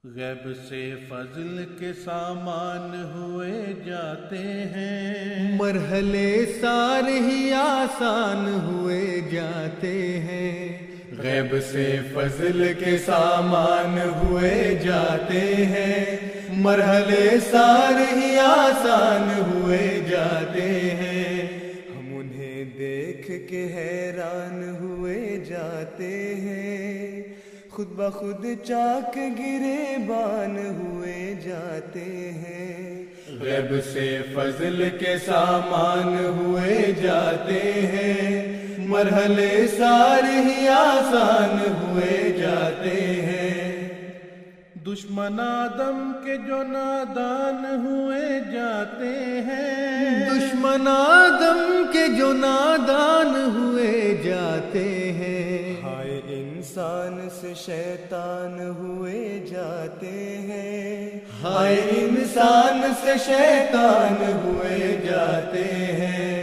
غیب سے فضل کے سامان ہوئے جاتے ہیں، مرحلے سارے ہی آسان ہوئے جاتے ہیں۔ غیب سے فضل کے سامان ہوئے جاتے ہیں، مرحلے سارے ہی آسان ہوئے جاتے ہیں۔ ہم انہیں دیکھ کے حیران ہوئے جاتے ہیں، خود بخود چاک گریبان ہوئے جاتے ہیں۔ غیب سے فضل کے سامان ہوئے جاتے ہیں، مرحلے سارے ہی آسان ہوئے جاتے ہیں۔ دشمن آدم کے جو نادان ہوئے جاتے ہیں، دشمن آدم کے جو نادان ہوئے جاتے ہیں۔ ہائے انسان سے شیطان ہوئے جاتے ہیں، ہائے انسان سے شیطان ہوئے جاتے ہیں۔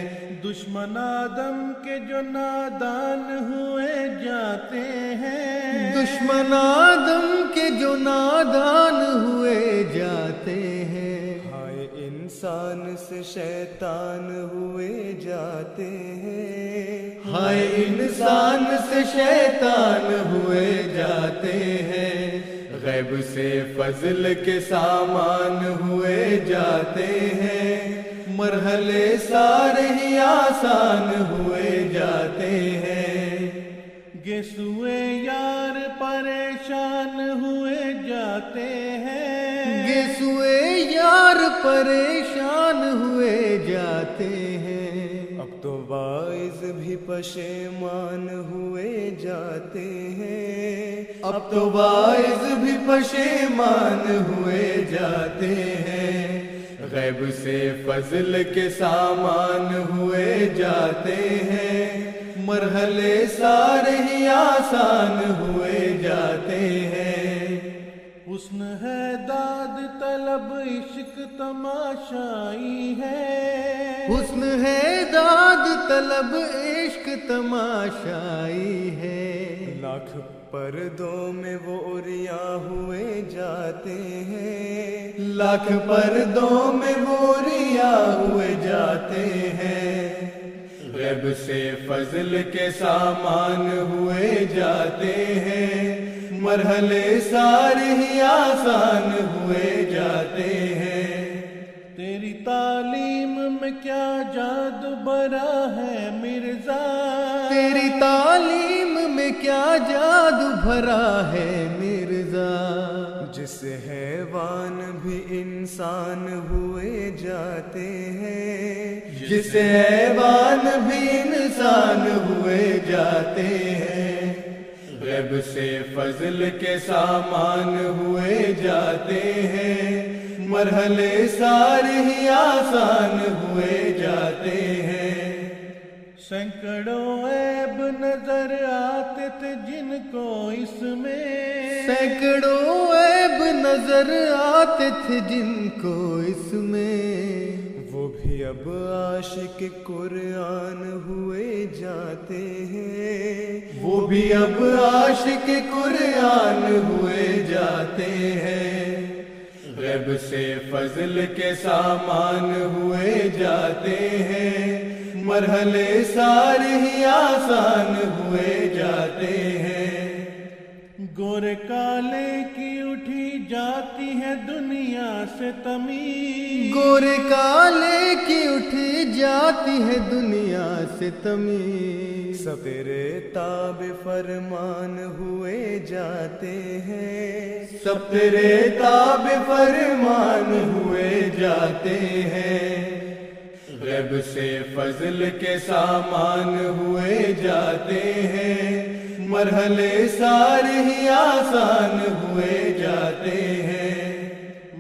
دشمن آدم کے جو نادان ہوئے جاتے ہیں، دشمن آدم کے جو نادان ہوئے جاتے ہیں۔ ہائے انسان سے شیطان ہوئے جاتے ہیں، ہائے انسان سے شیطان ہوئے جاتے ہیں۔ غیب سے فضل کے سامان ہوئے جاتے ہیں، مرحلے سارے ہی آسان ہوئے جاتے ہیں۔ گیسوئے یار پریشان ہوئے جاتے ہیں، گیسوئے یار پریشان ہوئے جاتے ہیں۔ اب تو واعظ بھی پشیمان ہوئے جاتے ہیں، اب تو واعظ بھی پشیمان ہوئے جاتے ہیں۔ غیب سے فضل کے سامان ہوئے جاتے ہیں، مرحلے سارے ہی آسان ہوئے جاتے ہیں۔ حسن ہے داد طلب عشق تماشائی ہے، حسن ہے داد طلب عشق تماشائی ہے۔ لاکھ پردوں میں وہ عریاں ہوئے جاتے ہیں، لاکھ پردوں میں وہ عریاں ہوئے جاتے ہیں۔ غیب سے فضل کے سامان ہوئے جاتے ہیں، مرحلے سارے ہی آسان ہوئے جاتے ہیں۔ تیری تعلیم میں کیا جادو بھرا ہے مرزا، تیری تعلیم میں کیا جادو بھرا ہے مرزا، جس حیوان بھی انسان ہوئے جاتے ہیں، جس حیوان بھی انسان ہوئے جاتے ہیں۔ غیب سے فضل کے سامان ہوئے جاتے ہیں، مرحلے سارے ہی آسان ہوئے جاتے ہیں۔ سینکڑوں عیب نظر آتے تھے جن کو اس میں، سینکڑوں عیب نظر آتے تھے جن کو اس میں، وہ بھی اب عاشق قرآن ہوئے جاتے ہیں، وہ بھی اب عاشق قرآن ہوئے جاتے ہیں۔ غیب سے فضل کے سامان ہوئے جاتے ہیں، مرحلے سارے ہی آسان ہوئے جاتے ہیں۔ گورے کالے کی اٹھی جاتی ہے دنیا سے تمیز، گورے کالے کی اٹھی جاتی ہے دنیا سے تمیز، سب تیرے تاب فرمان ہوئے جاتے ہیں، سب تیرے تاب فرمان ہوئے جاتے ہیں۔ غیب سے فضل کے سامان ہوئے جاتے ہیں، مرحلے سارے ہی آسان ہوئے جاتے ہیں۔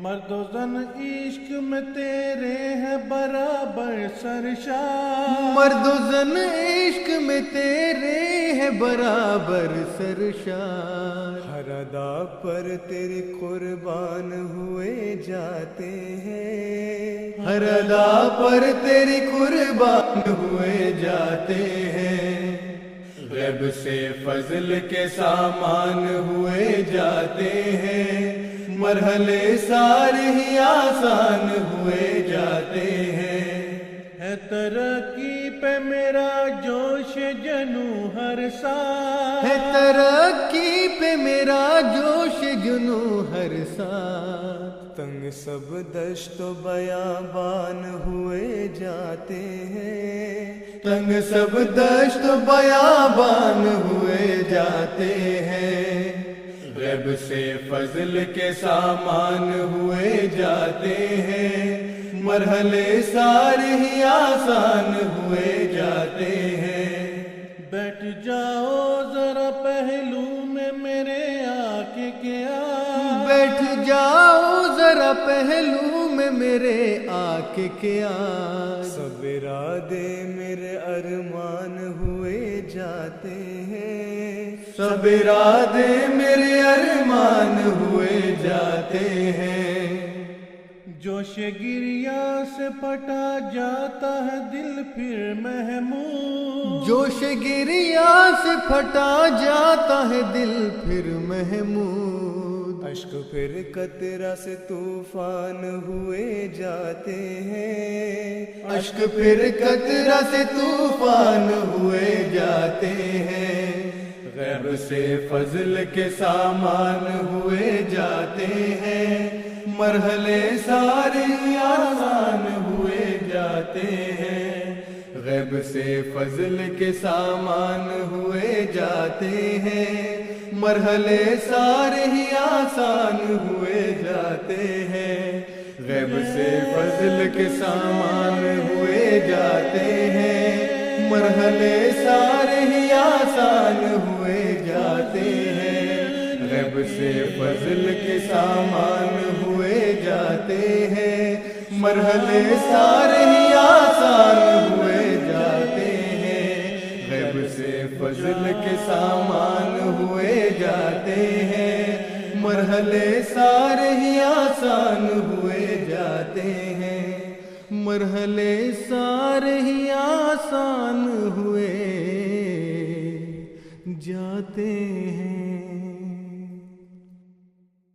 مرد و زن عشق میں تیرے ہیں برابر سرشار، مرد و زن عشق میں تیرے ہیں برابر سرشار، ہر ادا پر تیری قربان ہوئے جاتے ہیں، ہر ادا پر تیری قربان ہوئے جاتے ہیں۔ غیب سے فضل کے سامان ہوئے جاتے ہیں، مرحلے سارے ہی آسان ہوئے جاتے ہیں۔ ہے ترقی پہ میرا جوش جنوں ہر سال، ہے ترقی پہ میرا جوش جنوں ہر ساتھ، تنگ سب دشت و بیابان ہوئے جاتے ہیں، تنگ سب دشت و بیابان ہوئے جاتے ہیں، غیب سے فضل کے سامان ہوئے جاتے ہیں، مرحلے سارے ہی آسان ہوئے جاتے ہیں۔ بیٹھ جاؤ ذرا پہلو میں میرے آقے کے آج، بیٹھ جاؤ ذرا پہلو میں میرے آقے کے آج، سب ارادے میرے ارمان ہوئے جاتے ہیں، سب ارادے میرے ارمان ہوئے جاتے ہیں، جوش گریا سے پھٹا جاتا ہے دل پھر محمود، جوش گریا سے پھٹا جاتا ہے دل پھر محمود، اشک پھر قطرہ سے طوفان ہوئے جاتے ہیں، اشک پھر قطرہ سے طوفان ہوئے جاتے ہیں، غیب سے فضل کے سامان ہوئے جاتے ہیں، مرحلے سارے ہی آسان ہوئے جاتے ہیں، غیب سے فضل کے سامان ہوئے جاتے ہیں، مرحلے سارے ہی آسان ہوئے جاتے ہیں، غیب سے فضل کے سامان ہوئے جاتے ہیں، مرحلے سارے ہی آسان ہوئے جاتے ہیں، غیب سے فضل کے سامان ہوئے جاتے ہیں، مرحلے سارے ہی آسان ہوئے جاتے ہیں، غیب سے فضل کے سامان ہوئے جاتے ہیں، مرحلے سارے ہی آسان ہوئے جاتے ہیں، مرحلے سارے ہی آسان ہوئے جاتے